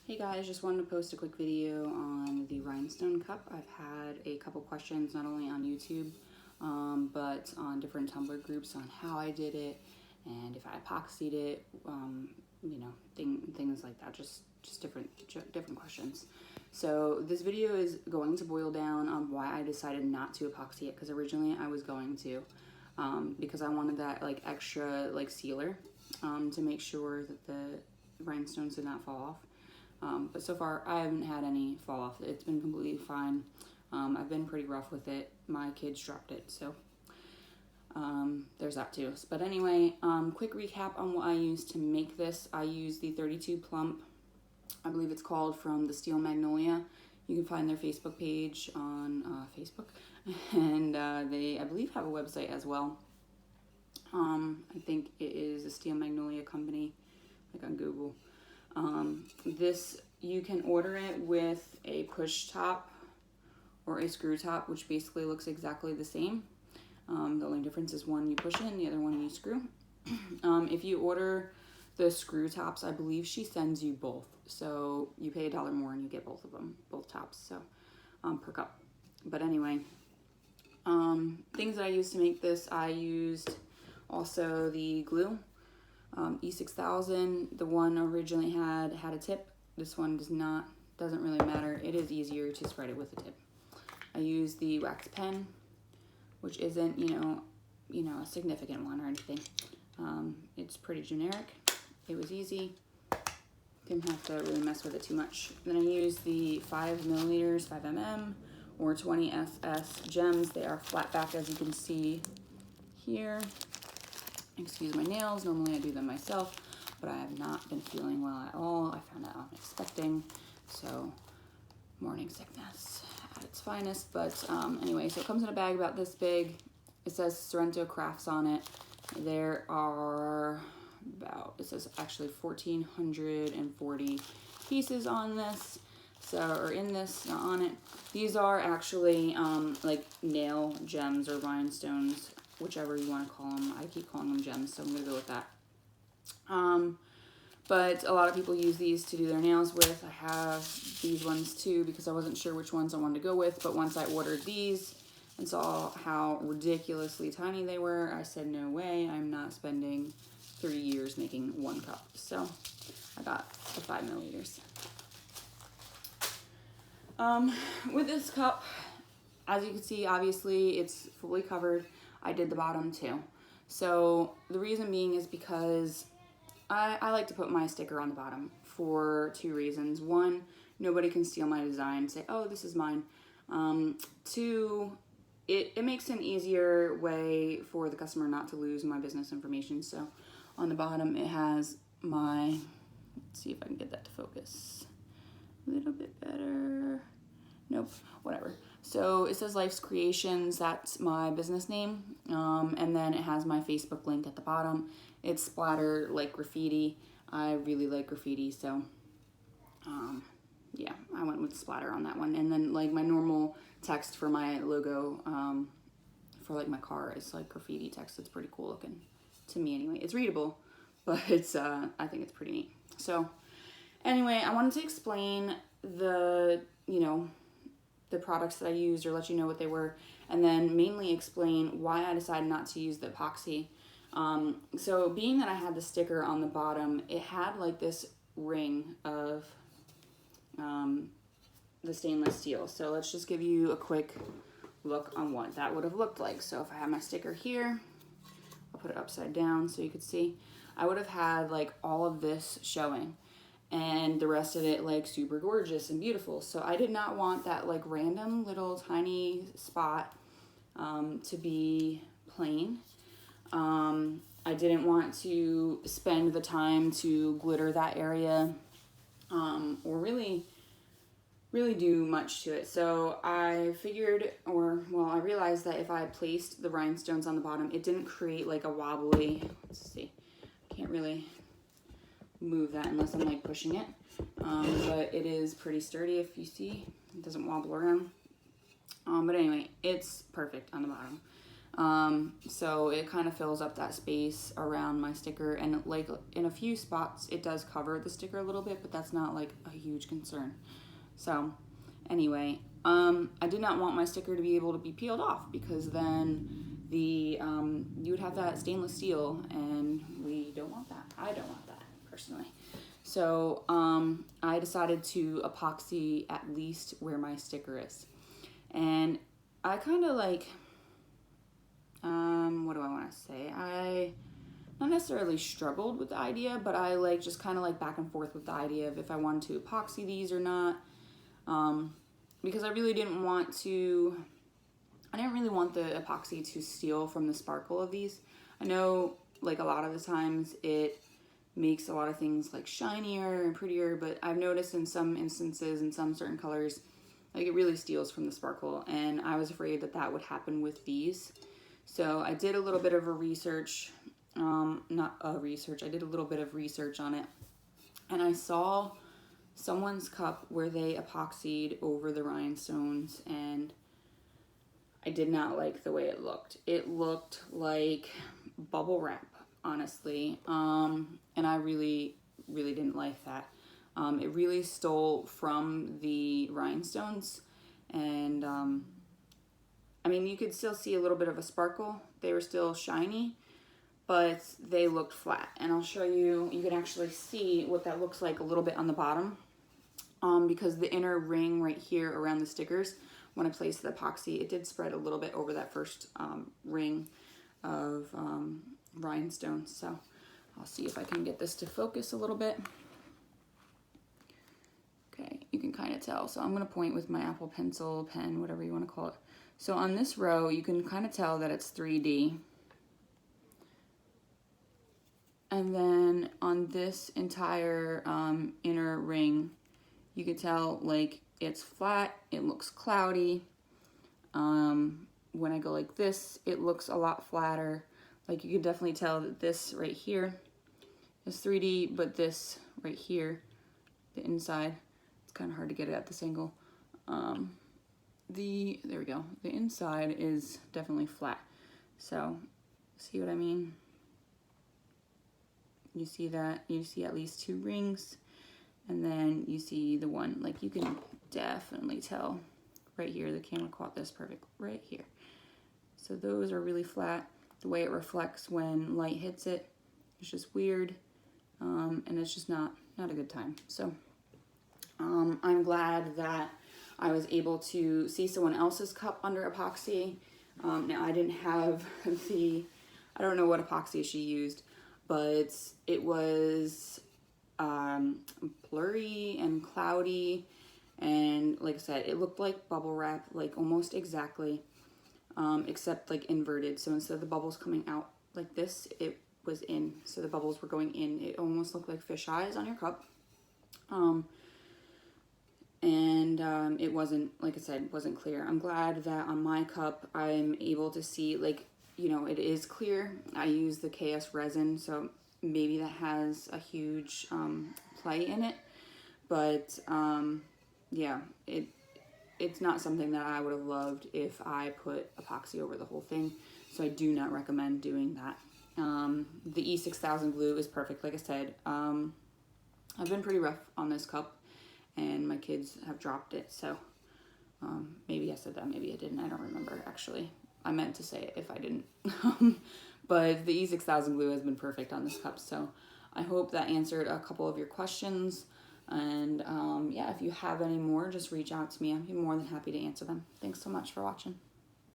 Hey guys, just wanted to post a quick video on the rhinestone cup. I've had a couple questions not only on YouTube, but on different tumbler groups on how I did it and if I epoxied it, things like that, just different questions. So this video is going to boil down on why I decided not to epoxy it, because originally I was going to, because I wanted that like extra like sealer to make sure that the rhinestones did not fall off. But so far I haven't had any fall off. It's been completely fine. I've been pretty rough with it. My kids dropped it, so there's that too. But anyway, quick recap on what I used to make this. I used the 32 plump, I believe it's called, from the Steel Magnolia. You can find their Facebook page on Facebook, and they, I believe, have a website as well. I think it is the Steel Magnolia company, like on Google. This, you can order it with a push top or a screw top, which basically looks exactly the same. The only difference is one you push in, the other one you screw. If you order the screw tops, I believe she sends you both. So you pay $1 more and you get both of them, both tops, so per cup. But anyway, things that I used to make this, I used also the glue. E6000, the one originally had a tip. This one doesn't really matter. It is easier to spread it with a tip. I use the wax pen, which isn't, a significant one or anything. It's pretty generic. It was easy. Didn't have to really mess with it too much. Then I use the 5 milliliters, 5 mm, or 20 SS gems. They are flat back, as you can see here. Excuse my nails, normally I do them myself, but I have not been feeling well at all. I found out unexpected, so morning sickness at its finest. But anyway, so it comes in a bag about this big. It says Sorrento Crafts on it. There are it says actually 1,440 pieces on this, or in this, not on it. These are actually like nail gems or rhinestones, whichever you want to call them. I keep calling them gems, so I'm going to go with that. But a lot of people use these to do their nails with. I have these ones too because I wasn't sure which ones I wanted to go with, but once I ordered these and saw how ridiculously tiny they were, I said, no way, I'm not spending 30 years making one cup. So I got the 5 milliliters. With this cup, as you can see, obviously it's fully covered. I did the bottom too. So the reason being is because I like to put my sticker on the bottom for 2 reasons. 1, nobody can steal my design and say, oh, this is mine. 2, it makes an easier way for the customer not to lose my business information. So on the bottom it has my, let's see if I can get that to focus a little bit better. Nope, whatever. So it says Life's Creations, that's my business name, and then it has my Facebook link at the bottom. It's splatter like graffiti. I really like graffiti, so yeah, I went with splatter on that one. And then like my normal text for my logo for like my car is like graffiti text. It's pretty cool looking to me anyway. It's readable, but it's I think it's pretty neat. So anyway, I wanted to explain the products that I used, or let you know what they were, and then mainly explain why I decided not to use the epoxy. So being that I had the sticker on the bottom, it had like this ring of the stainless steel. So let's just give you a quick look on what that would have looked like. So if I had my sticker here, I'll put it upside down so you could see, I would have had like all of this showing, and the rest of it like super gorgeous and beautiful. So I did not want that like random little tiny spot to be plain. I didn't want to spend the time to glitter that area or really do much to it. So I figured, I realized that if I placed the rhinestones on the bottom, it didn't create like a wobbly, let's see, can't really move that unless I'm like pushing it, but it is pretty sturdy. If you see, it doesn't wobble around, but anyway, it's perfect on the bottom. So it kind of fills up that space around my sticker, and like in a few spots it does cover the sticker a little bit, but that's not like a huge concern. So anyway, I did not want my sticker to be able to be peeled off, because then you would have that stainless steel, and we don't want that. I don't want that personally. So I decided to epoxy at least where my sticker is, and I kind of like, what do I want to say? I not necessarily struggled with the idea, but I like just kind of like back and forth with the idea of if I wanted to epoxy these or not, because I really didn't want to. I didn't really want the epoxy to steal from the sparkle of these. I know like a lot of the times it makes a lot of things like shinier and prettier, but I've noticed in some instances, in some certain colors, like it really steals from the sparkle, and I was afraid that that would happen with these. So I did a little bit of a research, I did a little bit of research on it, and I saw someone's cup where they epoxied over the rhinestones, and I did not like the way it looked. It looked like bubble wrap, honestly, and I really didn't like that. It really stole from the rhinestones, and I mean, you could still see a little bit of a sparkle. They were still shiny, but they looked flat. And I'll show you, you can actually see what that looks like a little bit on the bottom, because the inner ring right here around the stickers, when I placed the epoxy, it did spread a little bit over that first ring of rhinestones. So I'll see if I can get this to focus a little bit. Okay, you can kind of tell. So I'm going to point with my Apple Pencil, pen, whatever you want to call it. So on this row, you can kind of tell that it's 3D. And then on this entire inner ring, you can tell like it's flat, it looks cloudy. When I go like this, it looks a lot flatter. Like you can definitely tell that this right here is 3D, but this right here, the inside, it's kind of hard to get it at this angle. There we go. The inside is definitely flat. So, see what I mean? You see that? You see at least 2 rings, and then you see the one, like you can definitely tell right here. The camera caught this perfect right here. So those are really flat. The way it reflects when light hits it, it's just weird, and it's just not a good time. So I'm glad that I was able to see someone else's cup under epoxy. Now I didn't have I don't know what epoxy she used, but it was blurry and cloudy, and like I said, it looked like bubble wrap, like almost exactly, except like inverted. So instead of the bubbles coming out like this, it was in, so the bubbles were going in. It almost looked like fish eyes on your cup. It wasn't, like I said, wasn't clear. I'm glad that on my cup I'm able to see, like, you know, it is clear. I use the KS resin, so maybe that has a huge play in it. But yeah, it's not something that I would have loved if I put epoxy over the whole thing. So I do not recommend doing that. The E6000 glue is perfect. Like I said, I've been pretty rough on this cup, and my kids have dropped it. So maybe I said that, maybe I didn't. I don't remember, actually. I meant to say it if I didn't. But the E6000 glue has been perfect on this cup. So I hope that answered a couple of your questions. And yeah, if you have any more, just reach out to me. I'd be more than happy to answer them. Thanks so much for watching.